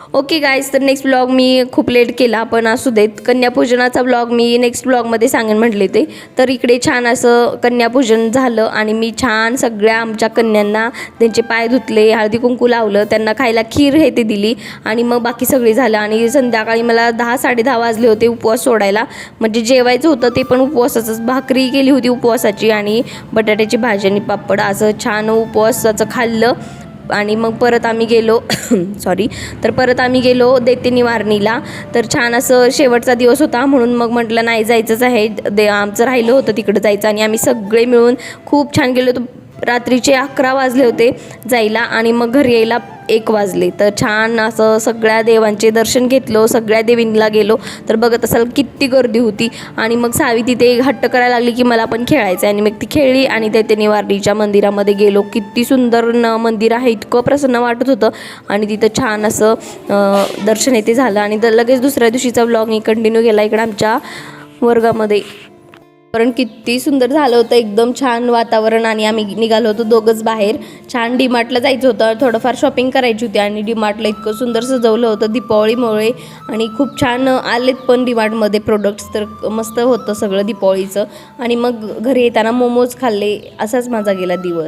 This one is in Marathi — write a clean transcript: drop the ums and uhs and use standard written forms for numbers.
ओके गाईज, तर नेक्स्ट ब्लॉग मी खूप लेट केला, पण असू देत. कन्यापूजनाचा ब्लॉग मी नेक्स्ट ब्लॉगमध्ये सांगेन म्हटले ते. तर इकडे छान असं कन्यापूजन झालं आणि मी छान सगळ्या आमच्या कन्यांना त्यांचे पाय धुतले, हळदी कुंकू लावलं, त्यांना खायला खीर हे ते दिली आणि मग बाकी सगळे झालं. आणि संध्याकाळी मला 10-10:30 वाजले होते उपवास सोडायला. म्हणजे जेवायचं होतं ते पण उपवासाचंच. भाकरी केली होती उपवासाची आणि बटाट्याची भाजी आणि पापड असं छान उपवासाचं खाल्लं. आणि मग परत आम्ही गेलो सॉरी तर परत आम्ही गेलो दैत्य निवारणीला. तर छान असं शेवटचा दिवस होता म्हणून मग म्हटलं नाही जायचंच आहे, आमचं राहिलं होतं तिकडं जायचं आणि आम्ही सगळे मिळून खूप छान गेलो होतो. रात्रीचे 11 वाजले होते जायला आणि मग घरी यायला 1 वाजले. तर छान असं सगळ्या देवांचे दर्शन घेतलं, सगळ्या देवींना गेलो. तर बघत असाल किती गर्दी होती. आणि मग सावी तिथे हट्ट करायला लागली की मला पण खेळायचं आहे आणि मग ती खेळली आणि दैत्य निवारणीच्या मंदिरामध्ये गेलो. किती सुंदर मंदिर आहे, इतकं प्रसन्न वाटत होतं आणि तिथं छान असं दर्शन येते झालं. आणि लगेच दुसऱ्या दिवशीचा व्लॉग मी कंटिन्यू केला इकडं आमच्या वर्गामध्ये. कारण किती सुंदर झालं होतं, एकदम छान वातावरण. आणि आम्ही निघालो होतो दोघंच बाहेर. छान डीमार्टला जायचं होतं, थोडंफार शॉपिंग करायची होती आणि डीमार्टला इतकं सुंदर सजवलं होतं दीपावळीमुळे. आणि खूप छान आलेत पण डीमार्टमध्ये प्रोडक्ट्स, तर मस्त होतं सगळं दीपावळीचं. आणि मग घरी येताना मोमोज खाल्ले. असाच माझा गेला दिवस.